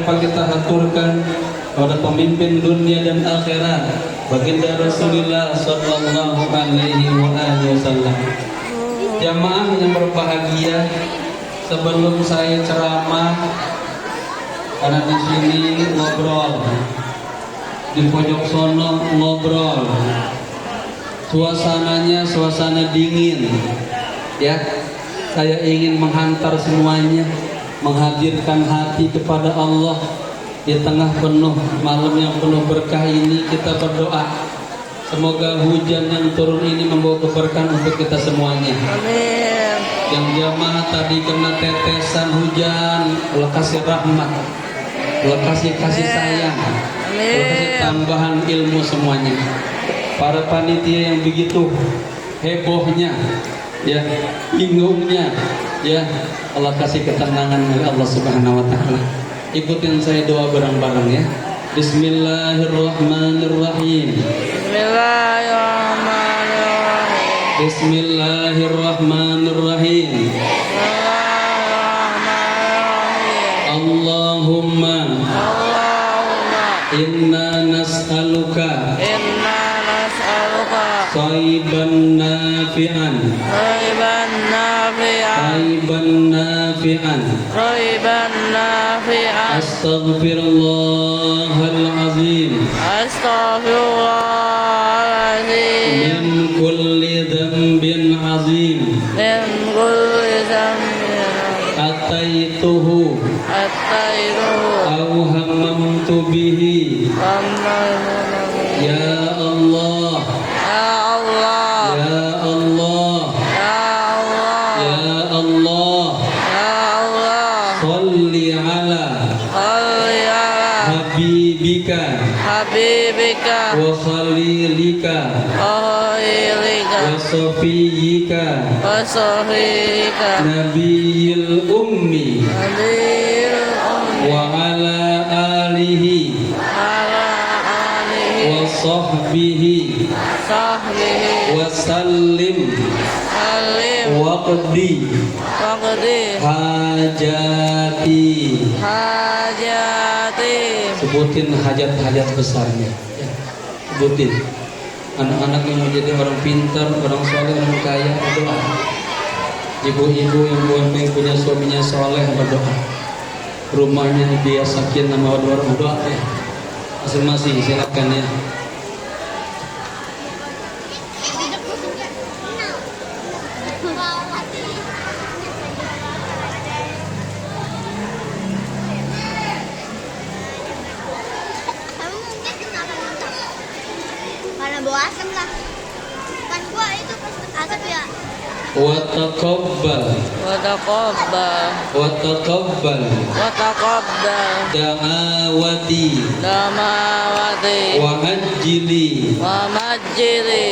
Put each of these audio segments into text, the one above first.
lupa kita haturkan pada pemimpin dunia dan akhirat, baginda Rasulullah sallallahu alaihi wasallam. Jamaah yang berbahagia, sebelum saya ceramah, karena di sini ngobrol, di pojok sono ngobrol, suasananya suasana dingin, ya. Saya ingin menghantar semuanya, menghadirkan hati kepada Allah di tengah penuh malam yang penuh berkah ini. Kita berdoa semoga hujan yang turun ini membawa keberkahan untuk kita semuanya. Amin. Yang jamaah tadi kena tetesan hujan, Allah kasih rahmat, Allah kasih sayang, Allah kasih tambahan ilmu semuanya. Para panitia yang begitu hebohnya, ya, bingungnya, ya, Allah kasih ketenangan dari Allah Subhanahu wa taala. Ikutin saya doa bareng-bareng ya. Bismillahirrahmanirrahim. Bismillahirrahmanirrahim. Bismillahirrahmanirrahim. Allahumma inna nas'aluka Thayban nafi'an Astaghfirullahal azim min kulli dhanbin azim ataituhu aw hammamtu bihi ya Allah ya Allah ya Allah Salli ala habibika wa khalilika wa safiyika nabiyil ummi wa ala alihi wa sahbihi wa sallim waqdi hajati. Sebutin hajat-hajat besarnya ya. Sebutin. Anak-anak yang mau jadi orang pintar, orang soleh, orang kaya, berdoa. Ibu-ibu yang punya suaminya soleh, berdoa. Rumahnya dibiasakin nama orang, berdoa ya. Masing-masing silakan ya. Wa taqabbal da'awati wa majili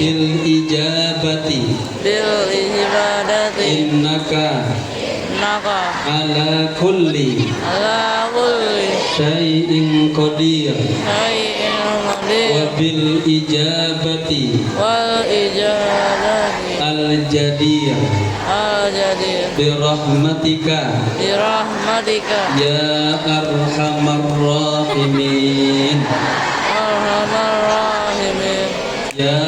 bil ijabati innaka ala kulli syai'in qadir wa bil ijabati al jadir birahmatika ya arhamar rahimin ya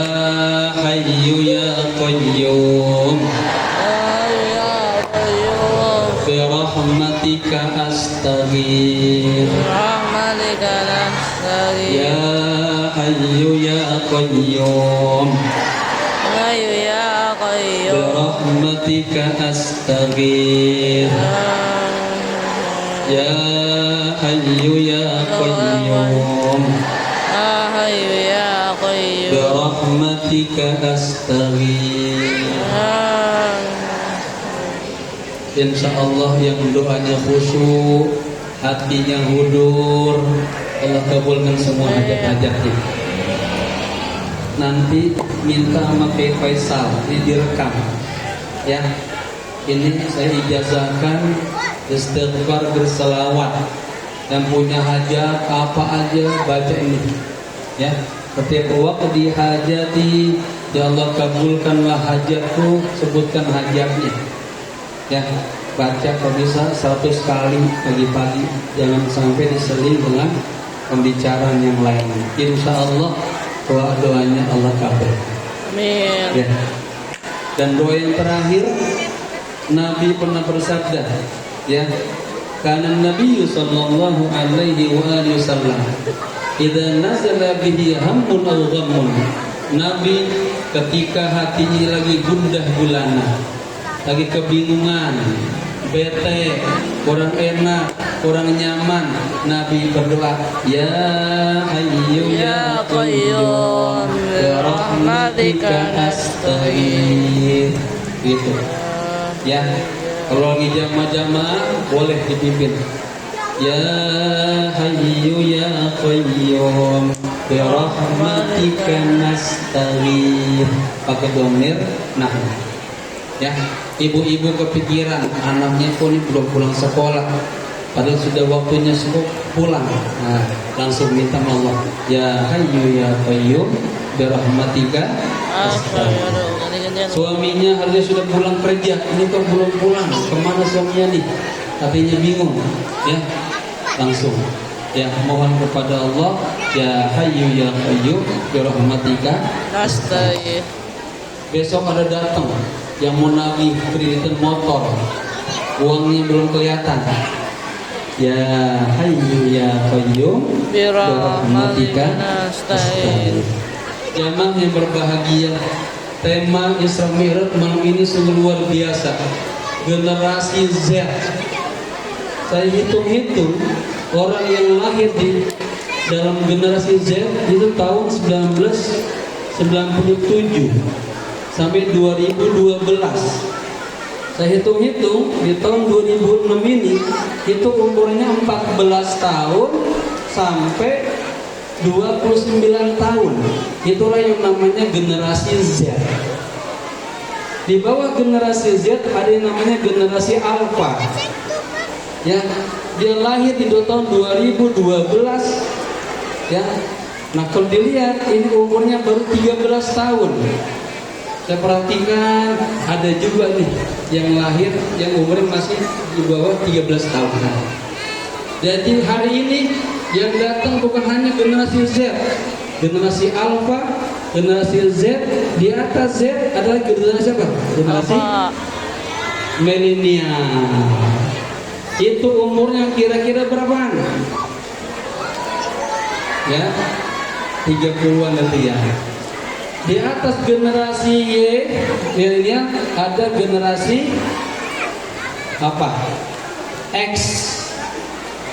hayyu ya qayyum birahmatika astaghfir ya hayyu ya qayyum birahmatika astaghfir ya hayyu ya qayyum birahmatika astaghfir. Insyaallah yang doanya khusyuk, hatinya hudur, Allah kabulkan semua hajat-hajatnya. Nanti minta sama Pak Faisal, ini direkam ya. Ini saya ijazahkan istighfar berselawat, dan punya hajat apa aja baca ini ya. Setiap waktu dihajati, ya Allah kabulkanlah hajatku, sebutkan hajatnya ya. baca kalau bisa 100 kali pagi-pagi, jangan sampai diseling dengan pembicaraan yang lain. Insya Allah doanya Allah kabul. Amin. Ya. Dan doa yang terakhir, Nabi pernah bersabda, ya, karena Nabi sallallahu alaihi wasallam idza nazala bihi hammun aw ghammun, Nabi ketika hatinya lagi gundah gulana, lagi kebingungan, bete, kurang enak, kurang nyaman, Nabi berdoa, ya hayyu ya qayyum bi rahmatika astaghith. Gitu. Ya, kalau lagi jamaah boleh dipimpin. Ya hayyu ya qayyum bi rahmatika nastaghith. Pakai domir. Nah, ya, ibu-ibu kepikiran anaknya pun belum pulang sekolah, padahal sudah waktunya pulang. Nah, langsung minta Allah, ya hayyu ya qayyum bi rahmatika astaghith. Suaminya harusnya sudah pulang kerja, ini kok belum pulang, kemana suaminya nih? Hatinya bingung, ya, langsung, ya, mohon kepada Allah, ya hayyu ya qayyum bi rahmatika astaghith. Besok ada datang yang mau nagih kreditan motor, uangnya belum kelihatan, ya hayyu ya qayyum bi rahmatika astaghith. Jamaah yang berbahagia, tema Isra Mi'raj malam ini sungguh luar biasa. Generasi Z. Saya hitung-hitung orang yang lahir di dalam generasi Z itu tahun 1997 sampai 2012. Saya hitung-hitung di tahun 2006 ini itu umurnya 14 tahun sampai 29 tahun. Itulah yang namanya generasi Z. Di bawah generasi Z ada yang namanya generasi Alpha. Ya, dia lahir di tahun 2012. Ya. Nah, kalau dilihat ini umurnya baru 13 tahun. Saya perhatikan ada juga nih yang lahir yang umurnya masih di bawah 13 tahun. Jadi hari ini yang datang bukan hanya generasi Z, generasi Alpha, generasi Z, di atas Z adalah generasi apa? Generasi milenial. Itu umurnya kira-kira berapaan? Ya, 30-an nanti ya. Di atas generasi Y, milenial, ada generasi apa? X.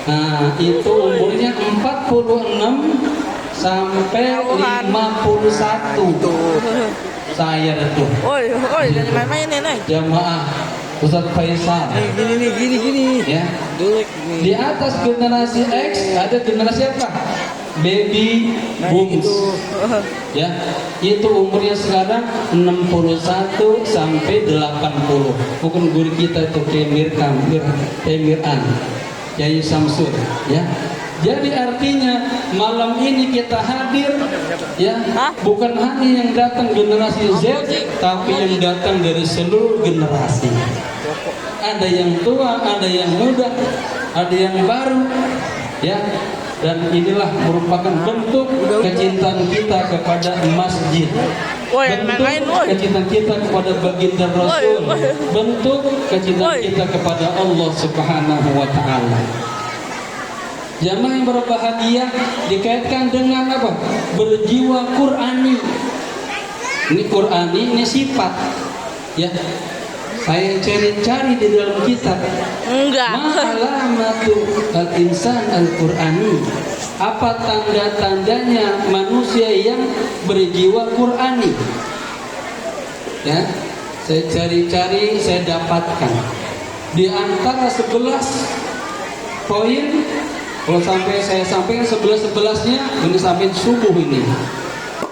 Nah, itu umurnya 46 sampai 51. Saya itu. Oi, jangan main-mainin, Neng. Jamaah Ustaz Faisal. Gini. Ya. Di atas generasi X ada generasi apa? Baby boomers. Ya, itu umurnya sekarang 61 sampai 80. Bukan guru kita itu Temiran. Yai Samsud, ya. Jadi artinya malam ini kita hadir, ya, bukan hanya yang datang generasi Z, tapi yang datang dari seluruh generasi. Ada yang tua, ada yang muda, ada yang baru, ya. Dan inilah merupakan bentuk kecintaan kita kepada masjid, bentuk kecintaan kita kepada baginda Rasul, bentuk kecintaan kita kepada Allah Subhanahu wa Ta'ala. Jamaah yang berbahagia dikaitkan dengan apa? Berjiwa Qur'ani. Ini Qur'ani, ini sifat, ya. Saya cari-cari di dalam kitab. Enggak. Ma'alamatu al-insan al-Qur'ani. Apa tanda-tandanya manusia yang berjiwa Qur'ani? Ya, saya cari-cari, saya dapatkan. Di antara 11 poin, kalau sampai saya sampaikan 11-11-nya, ini sampai subuh ini.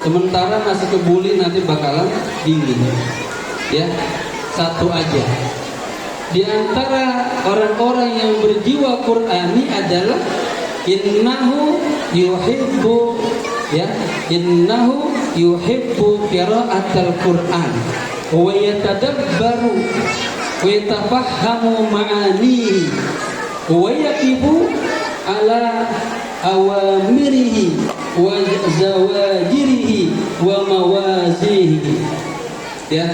Sementara nasi kebuli nanti bakalan dingin. Ya. Satu aja. Di antara orang-orang yang berjiwa Qur'ani adalah innahu yuhibbu, ya, innahu yuhibbu qira'atal Qur'an wa yatadabbaru wa yatafahhamu ma'ani wa yaqifu ala awamirihi wa zawajirihi wa mawazihi. Ya,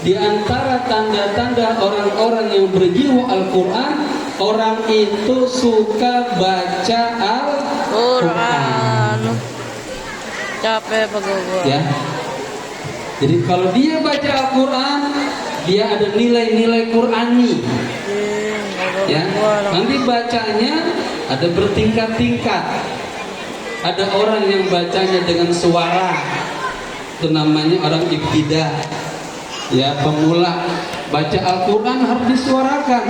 di antara tanda-tanda orang-orang yang berjiwa Al-Qur'an, orang itu suka baca Al-Qur'an. Capek pegawai. Ya. Jadi kalau dia baca Al-Qur'an, dia ada nilai-nilai Qur'ani. Ya. Nanti bacanya ada bertingkat-tingkat. Ada orang yang bacanya dengan suara, itu namanya orang ibtidah. Ya, pemula baca Al-Qur'an harus disuarakan.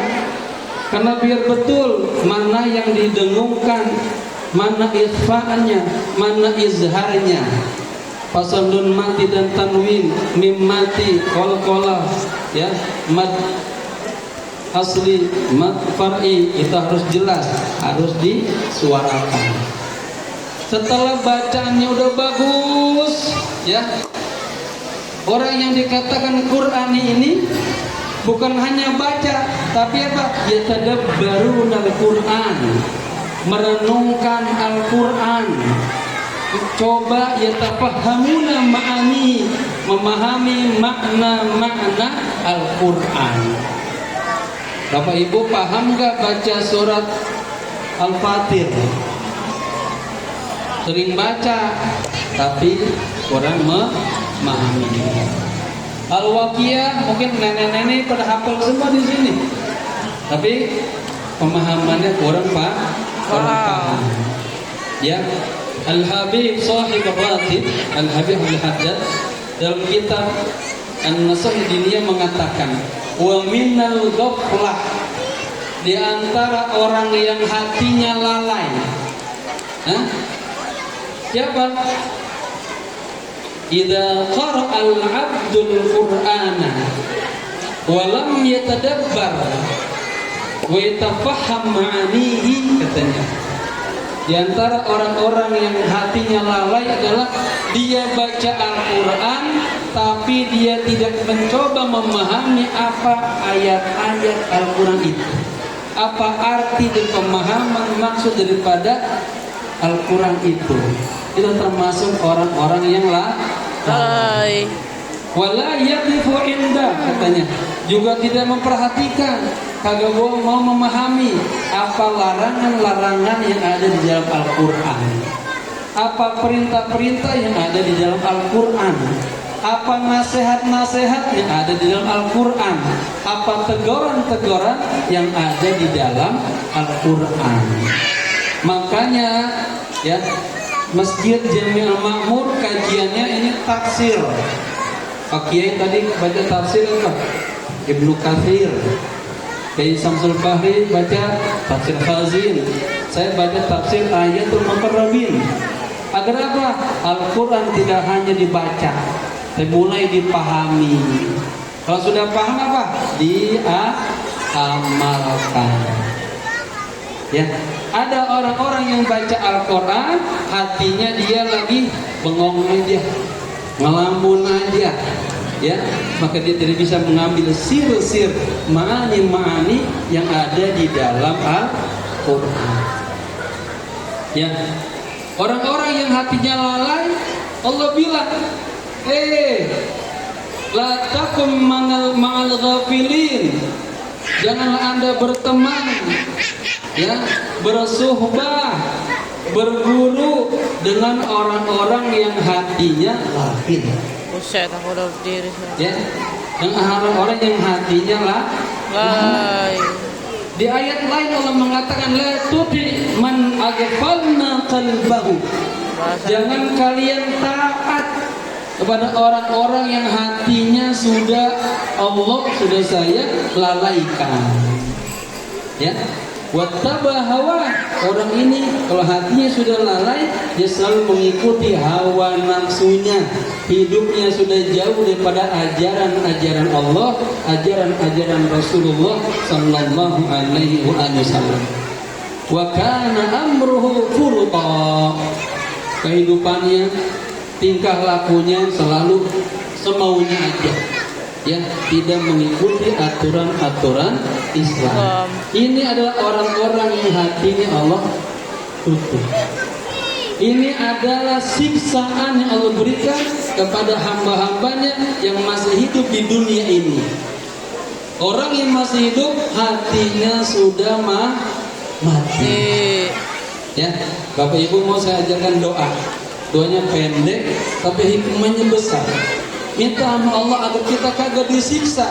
Karena biar betul mana yang didengungkan, mana isfa'nya, mana izharnya. Fasalun mati dan tanwin, mim mati, qalqalah, ya, mad asli, mad far'i, itu harus jelas, harus disuarakan. Setelah bacaannya udah bagus, ya, orang yang dikatakan Qur'ani ini bukan hanya baca, tapi apa? Yatadabbaruna al-Qur'an, merenungkan Al-Qur'an. Coba yatafahhamuna ma'ani, memahami makna-makna Al-Qur'an. Bapak Ibu paham gak baca surat Al-Fatir? Sering baca, tapi kurang memahami. Al-Waqiah mungkin nenek-nenek pada hafal semua di sini, tapi pemahamannya kurang paham. Ya, Al-Habib Sahib Al-Ratib, Al-Habib Al-Haddad dalam kitab An-Nasaih Diniyah mengatakan, wa minal ghaflah, di antara orang yang hatinya lalai. Siapa? Idza qara'a al-'abdul Qur'ana wa lam yatadabbar wa yatafahham ma'anihi, katanya. Di antara orang-orang yang hatinya lalai adalah dia baca Al-Qur'an tapi dia tidak mencoba memahami apa ayat-ayat Al-Qur'an itu. Apa arti dan pemahaman maksud daripada Al-Qur'an itu. Itu termasuk orang-orang yang lalai. Wala yaqifu inda, katanya, juga tidak memperhatikan, kagak mau memahami apa larangan-larangan yang ada di dalam Al-Qur'an, apa perintah-perintah yang ada di dalam Al-Qur'an, apa nasihat-nasihat yang ada di dalam Al-Qur'an, apa teguran-teguran yang ada di dalam Al-Qur'an. Makanya, ya, Masjid Jami'ul Ma'mur kajiannya ini tafsir. Pak Kiai tadi baca tafsir apa? Ibnu Katsir. Kiai Samsul Bahri baca tafsir Khazin. Saya baca tafsir Ayatul Muqarrabin. Agar apa? Al-Qur'an tidak hanya dibaca, tapi mulai dipahami. Kalau sudah paham apa? Diamalkan. Ya, ada orang-orang yang baca Al-Qur'an, hatinya dia lagi bengong aja, ngelamun aja, ya, maka dia tidak bisa mengambil sir-sir, ma'ani-ma'ani yang ada di dalam Al-Qur'an. Ya, orang-orang yang hatinya lalai, Allah bilang, la takum ma'al ghafilin, janganlah Anda berteman, ya, bersuhbah, berguru dengan orang-orang yang hatinya ghafil. Buset, aku udah berdiri. Ya, dengan orang-orang yang hatinya lalai. Di ayat lain Allah mengatakan, la tuti man aghfalna qalbahu, jangan kalian taat kepada orang-orang yang hatinya sudah Allah sudah saya lalaikan. Ya, wattaba hawa, orang ini kalau hatinya sudah lalai, dia selalu mengikuti hawa nafsunya, hidupnya sudah jauh daripada ajaran-ajaran Allah, ajaran-ajaran Rasulullah sallallahu alaihi wasallam. Wa kana amruhu furqa, kehidupannya, tingkah lakunya selalu semaunya aja. yang tidak mengikuti aturan-aturan Islam. Ini adalah orang-orang yang hatinya Allah tutup. Ini adalah siksaan yang Allah berikan kepada hamba-hambanya yang masih hidup di dunia ini. Orang yang masih hidup hatinya sudah mati. Ya, Bapak Ibu mau saya ajarkan doa. Doanya pendek tapi hikmahnya besar. Minta sama Allah agar kita kagak disiksa,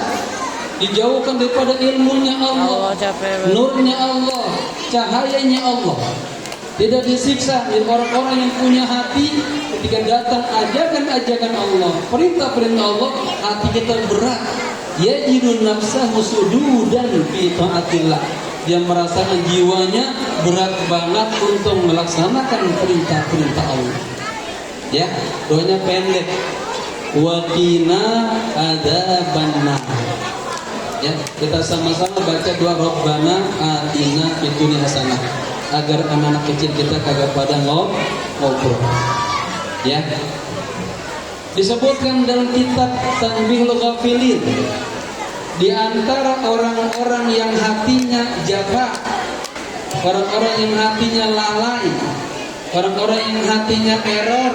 dijauhkan daripada ilmunya Allah, nurnya Allah, cahayanya Allah. Tidak disiksa. Jadi orang-orang yang punya hati ketika datang ajakan-ajakan Allah, perintah-perintah Allah, hati kita berat. Yajidun nafsahu sududan fi taatillah. Dia merasakan jiwanya berat banget untuk melaksanakan perintah-perintah Allah. Ya, doanya pendek. Waqina adzabannar. Ya, kita sama-sama baca doa Rabbana atina fid dunya hasanah agar anak-anak kecil kita kagak pada ngobrol. Ya. Disebutkan dalam kitab Tanbihul Ghafilin, di antara orang-orang yang hatinya jafa, orang-orang yang hatinya lalai, orang-orang yang hatinya error,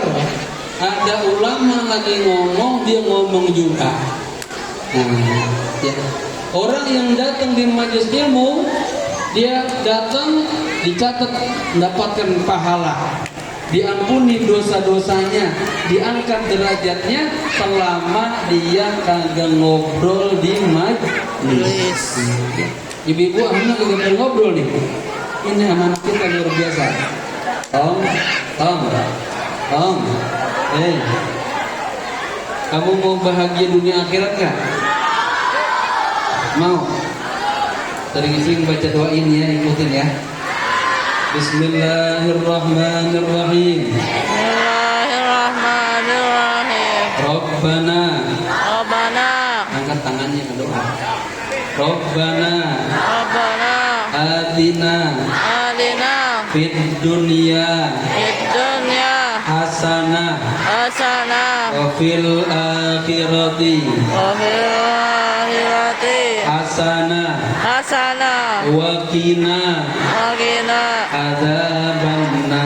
ada ulama lagi ngomong, dia ngomong juga. Nah, ya. Orang yang datang di majelis ilmu, dia datang dicatat mendapatkan pahala, diampuni dosa-dosanya, diangkat derajatnya selama dia kagak ngobrol di majelis. Ibu-ibu anak kagak ngobrol nih. Ini anak kita luar biasa. Om. Kamu mau bahagia dunia akhirat gak? Mau? Sering-sering baca doa ini ya, ikutin ya. Bismillahirrahmanirrahim. Bismillahirrahmanirrahim. Rabbana. Angkat tangannya ke doa. Rabbana. Atina. Fid dunya. Hasanah. Wa fil akhirati. Hasanah. Wa qina adzabannar.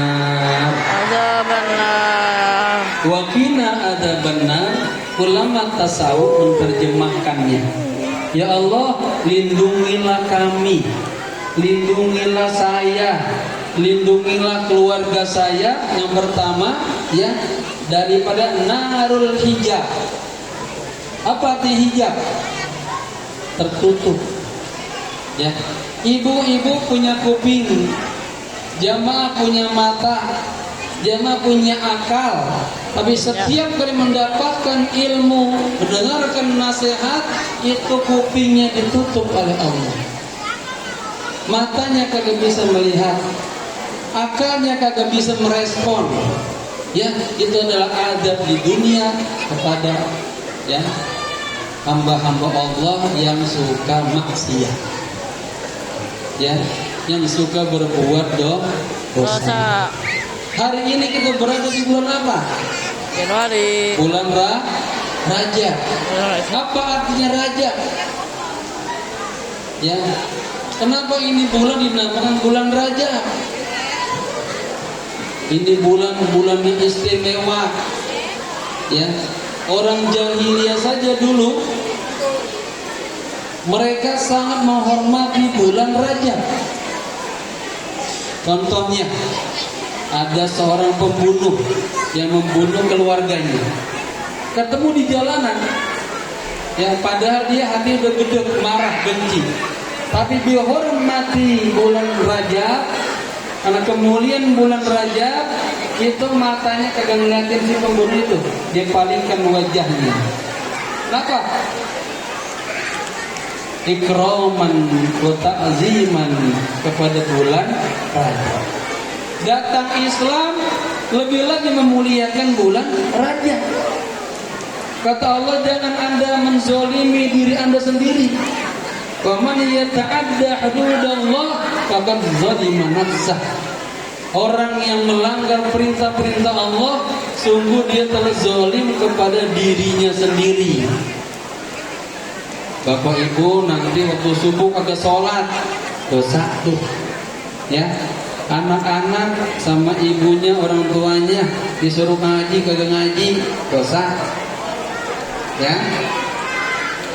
Wa qina adzabannar. Ulama tasawuf menerjemahkannya, ya Allah, lindungilah kami, lindungilah saya, lindungilah keluarga saya. Yang pertama ya, daripada narul hijab. Apa arti hijab? Tertutup. Ya, ibu-ibu punya kuping, jamaah punya mata, jamaah punya akal, tapi setiap kali mendapatkan ilmu, mendengarkan nasihat, itu kupingnya ditutup oleh Allah. Matanya kagak bisa melihat, akalnya kagak bisa merespon. Ya, itu adalah adab di dunia kepada ya hamba-hamba Allah yang suka maksiat. Ya, yang suka berbuat dosa. Hari ini kita berada di bulan apa? Januari. Bulan Raja. Apa artinya Raja? Ya, kenapa ini bulan dinamakan bulan Raja? Ini bulan-bulan yang istimewa. Ya, orang jahiliyah saja dulu mereka sangat menghormati bulan Rajab. Contohnya, ada seorang pembunuh yang membunuh keluarganya, ketemu di jalanan, yang padahal dia hati udah gede, marah, benci, tapi dia hormati bulan Rajab. Karena kemuliaan bulan Rajab itu matanya kagak ngeliatin si pembunuh itu, dia palingkan wajahnya. Kenapa? Ikraman wa ta'ziman kepada bulan Rajab. Datang Islam lebih lagi memuliakan bulan Rajab. Kata Allah, jangan Anda menzolimi diri Anda sendiri. Wa man yata'adda hududallah faqad zalima nafsah. Orang yang melanggar perintah-perintah Allah, sungguh dia telah zalim kepada dirinya sendiri. Bapak ibu nanti waktu subuh kagak sholat, dosa tuh. Ya, anak-anak sama ibunya orang tuanya disuruh ngaji kagak ngaji, dosa. Ya,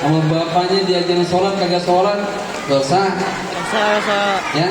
sama bapaknya diajarin sholat kagak sholat, dosa. Dosa. Ya,